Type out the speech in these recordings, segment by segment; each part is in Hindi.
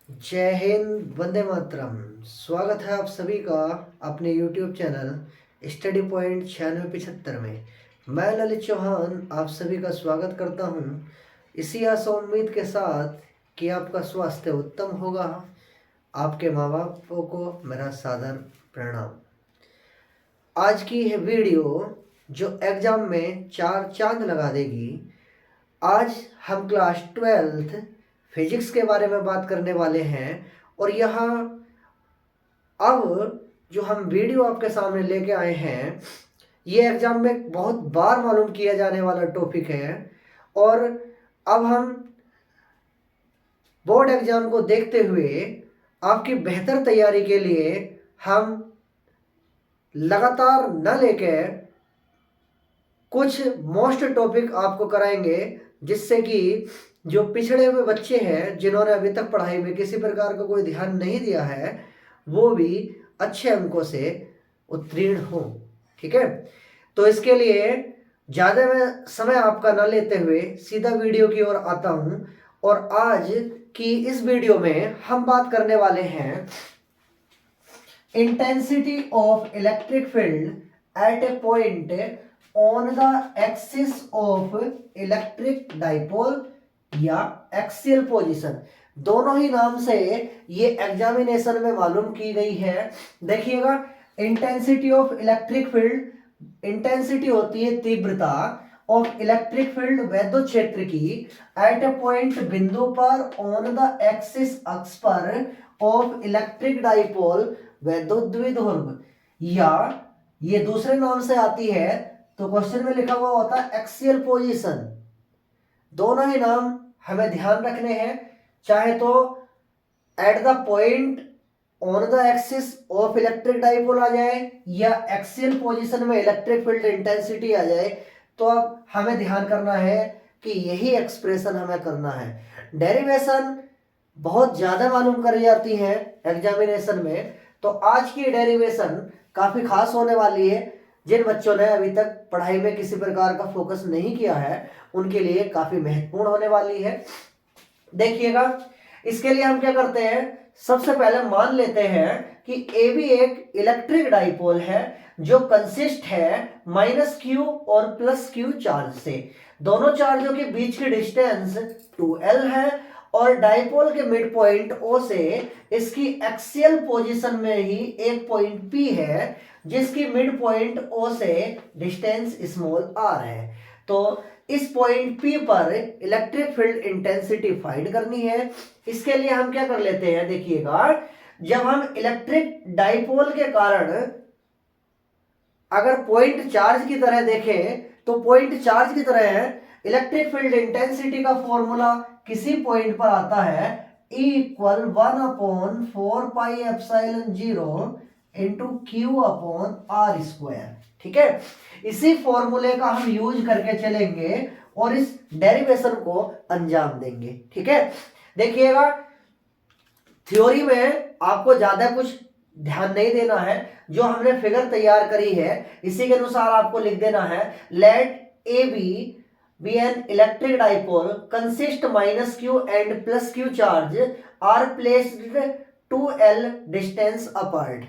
जय हिंद, वंदे मातरम। स्वागत है आप सभी का अपने YouTube चैनल स्टडी पॉइंट 9675 में। मैं ललित चौहान आप सभी का स्वागत करता हूं, इसी आशा उम्मीद के साथ कि आपका स्वास्थ्य उत्तम होगा। आपके माँ बापों को मेरा सादर प्रणाम। आज की यह वीडियो जो एग्ज़ाम में चार चांद लगा देगी। आज हम क्लास 12th फिजिक्स के बारे में बात करने वाले हैं। और यहाँ अब जो हम वीडियो आपके सामने लेके आए हैं, ये एग्ज़ाम में बहुत बार मालूम किया जाने वाला टॉपिक है। और अब हम बोर्ड एग्ज़ाम को देखते हुए आपकी बेहतर तैयारी के लिए हम लगातार न लेके कुछ मोस्ट टॉपिक आपको कराएंगे, जिससे कि जो पिछड़े हुए बच्चे हैं जिन्होंने अभी तक पढ़ाई में किसी प्रकार का कोई ध्यान नहीं दिया है, वो भी अच्छे अंकों से उत्तीर्ण हो। ठीक है, तो इसके लिए ज़्यादा मैं समय आपका न लेते हुए सीधा वीडियो की ओर आता हूं। और आज की इस वीडियो में हम बात करने वाले हैं intensity of electric field at A point on the axis of electric dipole या एक्सियल पोजीशन। दोनों ही नाम से ये एग्जामिनेशन में मालूम की गई है। देखिएगा, intensity of electric field, intensity होती है तीव्रता ऑफ इलेक्ट्रिक फील्ड वैद्युत क्षेत्र की एट ए पॉइंट बिंदु पर ऑन द एक्सिस अक्ष पर ऑफ इलेक्ट्रिक डाइपोल वैद्युत द्विध्रुव, या ये दूसरे नाम से आती है तो क्वेश्चन में लिखा हुआ होता है एक्सियल पोजीशन। दोनों ही नाम हमें ध्यान रखने हैं, चाहे तो at the point on the axis of electric dipole आ जाए या एक्सियल पोजीशन में इलेक्ट्रिक फील्ड इंटेंसिटी आ जाए। तो अब हमें ध्यान करना है कि यही एक्सप्रेशन हमें करना है। डेरिवेशन बहुत ज्यादा मालूम करी जाती है एग्जामिनेशन में, तो आज की डेरिवेशन काफी खास होने वाली है। जिन बच्चों ने अभी तक पढ़ाई में किसी प्रकार का फोकस नहीं किया है, उनके लिए काफी महत्वपूर्ण होने वाली है। देखिएगा, इसके लिए हम क्या करते हैं, सबसे पहले मान लेते हैं कि ए भी एक इलेक्ट्रिक डाइपोल है जो कंसिस्ट है -q और +q चार्ज से। दोनों चार्जों के बीच की डिस्टेंस 2l है और डाइपोल के मिड पॉइंट O से इसकी एक्सियल पोजीशन में ही एक पॉइंट P है जिसकी मिड पॉइंट O से डिस्टेंस स्मॉल r है। तो इस पॉइंट P पर इलेक्ट्रिक फील्ड इंटेंसिटी फाइंड करनी है। इसके लिए हम क्या कर लेते हैं, देखिएगा, जब हम इलेक्ट्रिक डाइपोल के कारण अगर पॉइंट चार्ज की तरह देखें तो पॉइंट चार्ज की तरह है, इलेक्ट्रिक फील्ड इंटेंसिटी का फॉर्मूला किसी पॉइंट पर आता है E = 1/4 pi epsilon 0 into Q/r²। ठीक है, इसी फॉर्मूले का हम यूज करके चलेंगे और इस डेरिवेशन को अंजाम देंगे। ठीक है, देखिएगा, थ्योरी में आपको ज्यादा कुछ ध्यान नहीं देना है। जो हमने फिगर तैयार करी है इसी के अनुसार आपको लिख देना है। Let A B an electric dipole consist -q and +q charge are placed 2l distance apart.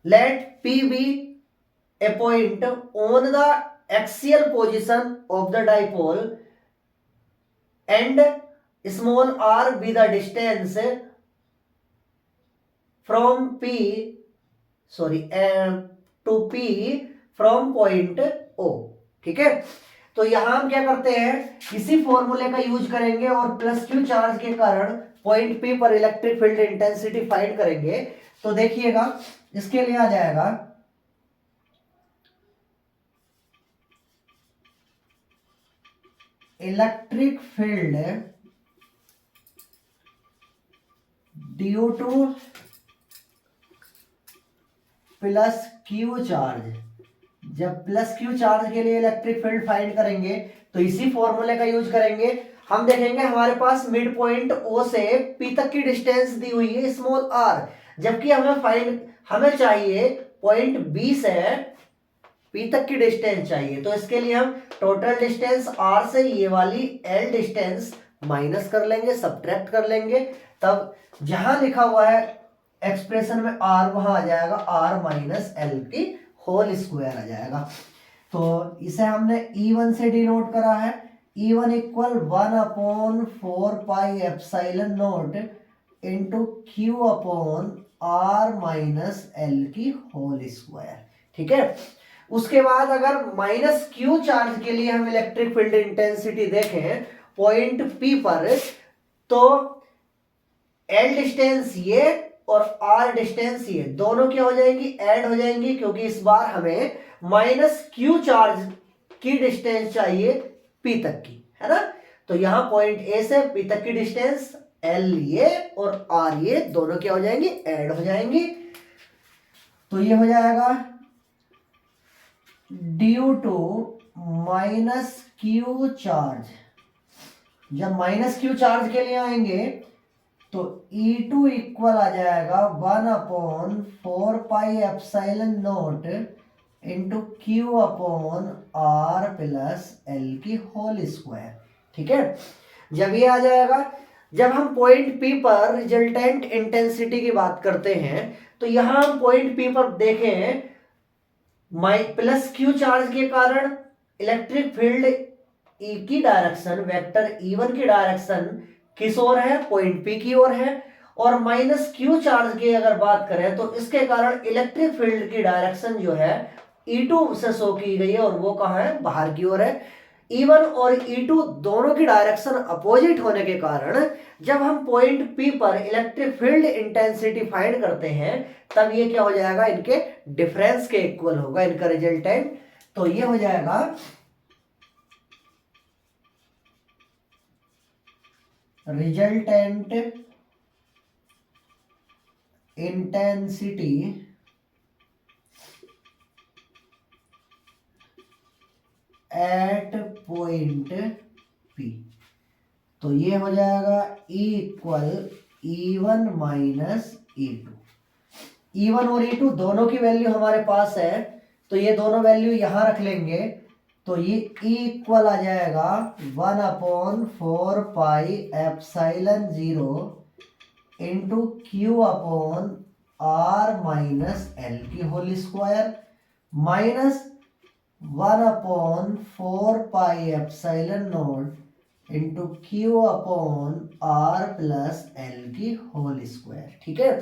Let p be a point on the axial position of the dipole and small r be the distance from to P from point O। ठीक है, तो यहां हम क्या करते हैं, इसी फॉर्मूले का यूज करेंगे और +q चार्ज के कारण पॉइंट P पर इलेक्ट्रिक फील्ड इंटेंसिटी फाइंड करेंगे। तो देखिएगा, इसके लिए आ जाएगा electric field due to +q charge. जब +q चार्ज के लिए इलेक्ट्रिक फील्ड फाइंड करेंगे तो इसी फॉर्मूले का यूज करेंगे। हम देखेंगे हमारे पास मिड पॉइंट O से P तक की डिस्टेंस दी हुई है स्मॉल r, जबकि हमें चाहिए पॉइंट B से P तक की डिस्टेंस चाहिए। तो इसके लिए हम टोटल डिस्टेंस r से ये वाली l डिस्टेंस माइनस कर लेंगे, सब्ट्रैक्ट कर लेंगे, तब जहां लिखा हुआ है एक्सप्रेशन में आर वहां आ जाएगा आर माइनस एल की होल स्क्वायर आ जाएगा। तो इसे हमने E1 से डिनोट करा है, E1 equal 1/4 pi epsilon not into q upon r minus l की होल स्क्वायर। ठीक है, उसके बाद अगर माइनस क्यू चार्ज के लिए हम इलेक्ट्रिक फील्ड इंटेंसिटी देखें पॉइंट P पर, तो L डिस्टेंस ये और R डिस्टेंस ये दोनों क्या हो जाएंगी, ऐड हो जाएंगी, क्योंकि इस बार हमें माइनस क्यू चार्ज की डिस्टेंस चाहिए P तक की, है ना। तो यहां पॉइंट A से P तक की डिस्टेंस L ये और R ये दोनों क्या हो जाएंगी, ऐड हो जाएंगी। तो ये हो जाएगा due to minus q charge. जब माइनस क्यू चार्ज के लिए आएंगे तो E2 इक्वल आ जाएगा 1/4 pi epsilon not into q upon r plus l की होल स्क्वायर। ठीक है, जब ये आ जाएगा, जब हम पॉइंट P पर रिजल्टेंट इंटेंसिटी की बात करते हैं तो यहां हम पॉइंट P पर देखें प्लस क्यू चार्ज के कारण इलेक्ट्रिक फील्ड E की डायरेक्शन वेक्टर E1 की डायरेक्शन किस ओर है, पॉइंट P की ओर है, और माइनस क्यू चार्ज की अगर बात करें तो इसके कारण इलेक्ट्रिक फील्ड की डायरेक्शन जो है E2 से शो की गई है और वो कहाँ है, बाहर की ओर है। E1 और E2 दोनों की डायरेक्शन अपोजिट होने के कारण जब हम पॉइंट P पर इलेक्ट्रिक फील्ड इंटेंसिटी फाइंड करते हैं तब ये क्या हो जाएगा, इनके डिफरेंस के इक्वल होगा इनका रिजल्टेंट। तो ये हो जाएगा resultant intensity at point P। तो ये हो जाएगा E equal E1 minus E2। E1 और E2 दोनों की वैल्यू हमारे पास है, तो ये दोनों वैल्यू यहां रख लेंगे। तो ये E इक्वल आ जाएगा 1/4 pi epsilon 0 into q upon r minus l की whole square minus 1/4 pi epsilon not into q upon r plus l की होल स्क्वायर। ठीक है,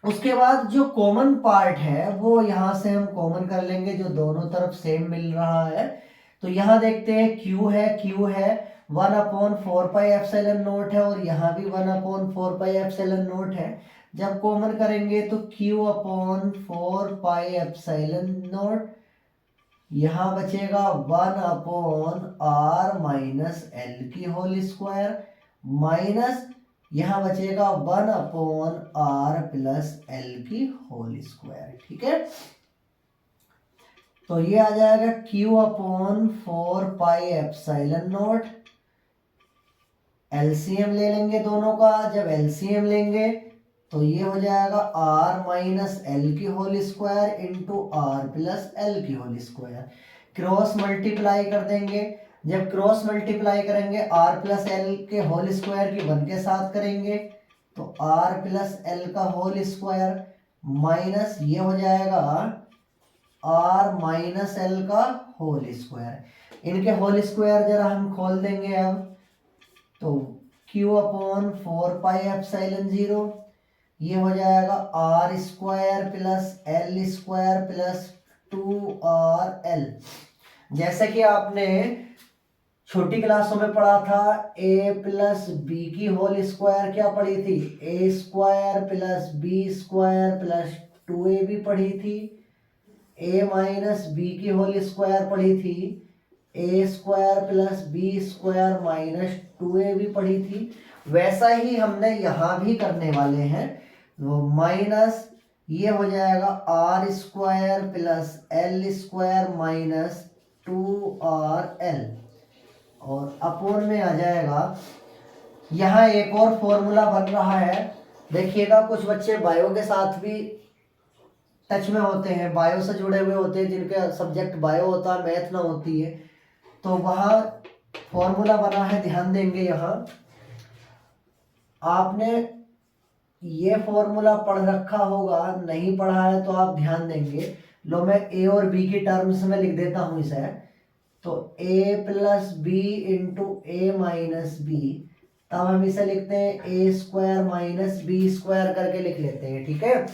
उसके बाद जो कॉमन पार्ट है वो यहां से हम कॉमन कर लेंगे, जो दोनों तरफ सेम मिल रहा है। तो यहां देखते हैं Q है 1/4 पाई एप्सिलॉन नॉट है, और यहां भी 1/4 पाई एप्सिलॉन नॉट है। जब कॉमन करेंगे तो Q/4 पाई एप्सिलॉन नॉट, यहां बचेगा 1/r माइनस एल की होल स्क्वायर माइनस यहां बचेगा 1/r प्लस एल की होल स्क्वायर। ठीक है, तो ये आ जाएगा Q/4 pi epsilon not. LCM ले लेंगे दोनों का, जब एलसीएम लेंगे तो ये हो जाएगा r माइनस एल की whole square into r plus l की होल स्क्वायर। क्रॉस मल्टीप्लाई कर देंगे, जब क्रॉस मल्टीप्लाई करेंगे r प्लस एल के होल स्क्वायर की 1 के साथ करेंगे तो r प्लस एल का होल स्क्वायर माइनस ये हो जाएगा r माइनस एल का होल स्क्वायर। इनके होल स्क्वायर जरा हम खोल देंगे अब, तो Q/4 पाई एप्सिलॉन 0 ये हो जाएगा r square plus l square plus 2rl। जैसे कि आपने छोटी क्लासों में पढ़ा था a प्लस बी की होल स्क्वायर क्या पढ़ी थी, a square plus b square plus 2ab पढ़ी थी, a माइनस बी की होल स्क्वायर पढ़ी थी, a square plus b square minus 2ab पढ़ी थी। वैसा ही हमने यहाँ भी करने वाले हैं, वो माइनस ये हो जाएगा r square plus l square minus 2rl, और अपोन में आ जाएगा। यहाँ एक और फॉर्मूला बन रहा है, देखिएगा कुछ बच्चे बायो के साथ भी टच में होते हैं, बायो से जुड़े हुए होते हैं, जिनके सब्जेक्ट बायो होता है मैथ ना होती है, तो वहाँ फॉर्मूला बना है, ध्यान देंगे यहाँ। आपने ये फॉर्मूला पढ़ रखा होगा, नहीं पढ़ा है तो आप ध्यान देंगे। लो मैं ए और बी की टर्म्स में लिख देता हूँ इसे। तो a plus b into a minus b, तब हम इसे लिखते हैं a square minus b square करके लिख लेते हैं, ठीक है।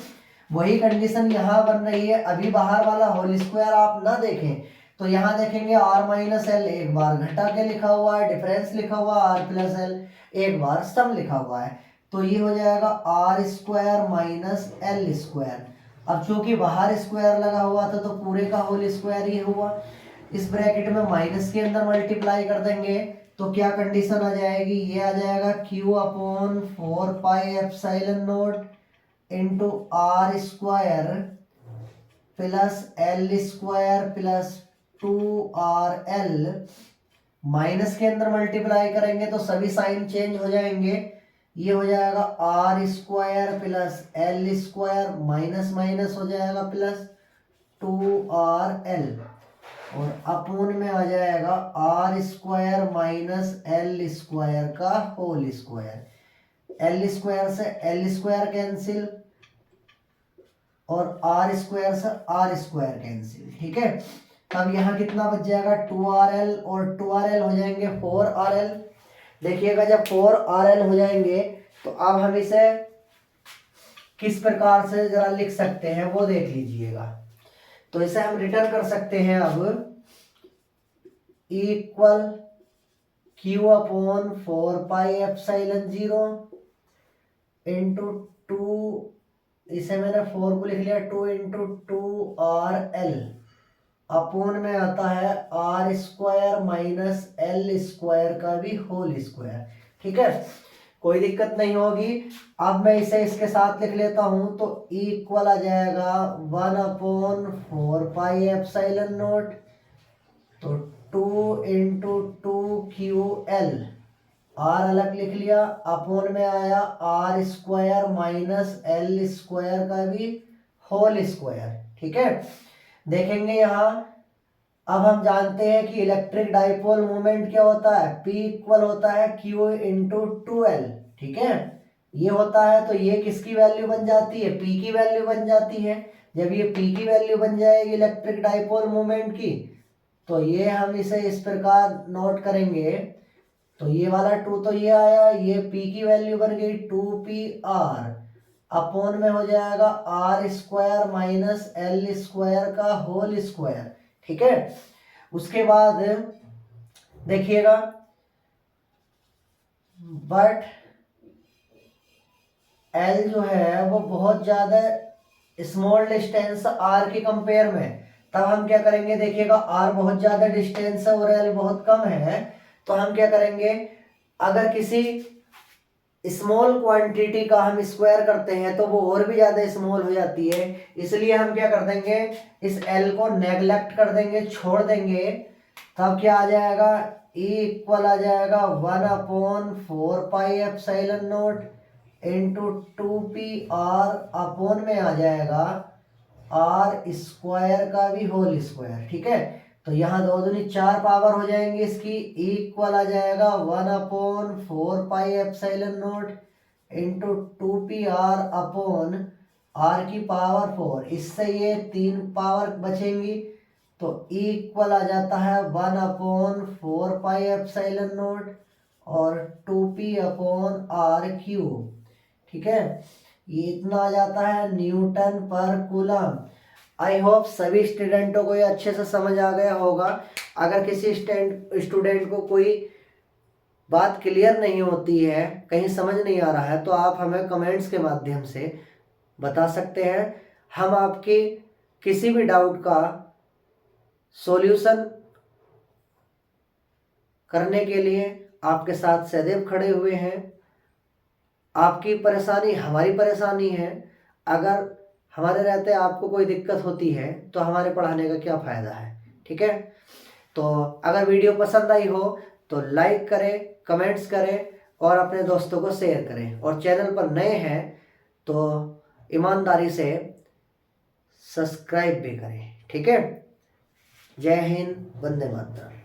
वही कंडीशन यहाँ बन रही है। अभी बाहर वाला होल स्क्वायर आप ना देखें तो यहाँ देखेंगे आर माइनस एल एक बार घटा के लिखा हुआ है, डिफरेंस लिखा हुआ है, आर प्लस एल एक बार सम लिखा हुआ है। तो ये हो जाएगा r square minus l square. अब चूंकि बाहर स्क्वायर लगा हुआ था तो पूरे का होल स्क्वायर ये हुआ। इस ब्रैकेट में माइनस के अंदर मल्टीप्लाई कर देंगे तो क्या कंडीशन आ जाएगी, ये आ जाएगा Q upon 4 pi epsilon not into r square plus l square plus 2RL। Minus के अंदर मल्टीप्लाई करेंगे तो सभी साइन चेंज हो जाएंगे। ये हो जाएगा r square plus l square, minus minus हो जाएगा प्लस 2RL, और अपूर्ण में आ जाएगा r square minus l square का होल स्क्वायर। एल स्क्वायर से एल स्क्वायर कैंसिल और आर स्क्वायर से आर स्क्वायर कैंसिल, ठीक है। तब यहाँ कितना बच जाएगा 2RL और 2RL हो जाएंगे 4RL। देखिएगा जब 4RL हो जाएंगे तो अब हम इसे किस प्रकार से जरा लिख सकते हैं वो देख लीजिएगा। तो इसे हम रिटर्न कर सकते हैं अब equal Q upon 4 pi epsilon 0 into 2, इसे मैंने 4 को लिख लिया 2 इंटू 2RL, अपूर्ण में आता है r square minus l square का भी होल स्क्वायर, ठीक है। कोई दिक्कत नहीं होगी। अब मैं इसे इसके साथ लिख लेता हूं तो इक्वल आ जाएगा 1 अपॉन 4 पाई एप्सिलॉन नॉट, तो 2 इंटू 2QL, आर अलग लिख लिया, अपोन में आया r square minus l square का भी होल स्क्वायर, ठीक है। देखेंगे यहाँ अब हम जानते हैं कि इलेक्ट्रिक डाइपोल मोमेंट क्या होता है, P इक्वल होता है Q इंटू 2L, ठीक है। ये होता है तो ये किसकी वैल्यू बन जाती है, P की वैल्यू बन जाती है। जब ये P की वैल्यू बन जाएगी इलेक्ट्रिक डाइपोल मोमेंट की, तो ये हम इसे इस प्रकार नोट करेंगे। तो ये वाला 2 तो ये आया, ये P की वैल्यू बन गई 2PR, अपोन में हो जाएगा r square minus l square का होल स्क्वायर, ठीक है। उसके बाद देखिएगा बट L जो है वो बहुत ज्यादा स्मॉल डिस्टेंस R के कंपेयर में, तब हम क्या करेंगे, देखिएगा R बहुत ज्यादा डिस्टेंस है और L बहुत कम है, तो हम क्या करेंगे, अगर किसी स्मॉल क्वांटिटी का हम स्क्वायर करते हैं तो वो और भी ज्यादा स्मॉल हो जाती है। इसलिए हम क्या कर देंगे, इस L को नेग्लेक्ट कर देंगे, छोड़ देंगे। तब क्या आ जाएगा, E इक्वल आ जाएगा 1 upon 4 pi epsilon not into 2PR, upon में आ जाएगा आर स्क्वायर का भी होल स्क्वायर, ठीक है। तो यहाँ 2 दूनी 4 पावर हो जाएंगे इसकी, इक्वल आ जाएगा 1 upon 4 pi epsilon not into 2PR upon r की पावर 4, इससे ये 3 पावर बचेंगी, तो इक्वल आ जाता है 1 अपॉन 4 पाई एप्सिलॉन नॉट और 2P अपॉन आर क्यूब, ठीक है। ये इतना आ जाता है न्यूटन पर कूलम। आई होप सभी स्टूडेंटों को ये अच्छे से समझ आ गया होगा। अगर किसी स्टूडेंट को कोई बात क्लियर नहीं होती है, कहीं समझ नहीं आ रहा है, तो आप हमें कमेंट्स के माध्यम से बता सकते हैं। हम आपके किसी भी डाउट का सॉल्यूशन करने के लिए आपके साथ सदैव खड़े हुए हैं। आपकी परेशानी हमारी परेशानी है। अगर हमारे रहते आपको कोई दिक्कत होती है तो हमारे पढ़ाने का क्या फ़ायदा है, ठीक है। तो अगर वीडियो पसंद आई हो तो लाइक करें, कमेंट्स करें और अपने दोस्तों को शेयर करें, और चैनल पर नए हैं तो ईमानदारी से सब्सक्राइब भी करें, ठीक है। जय हिंद, वंदे मातरम।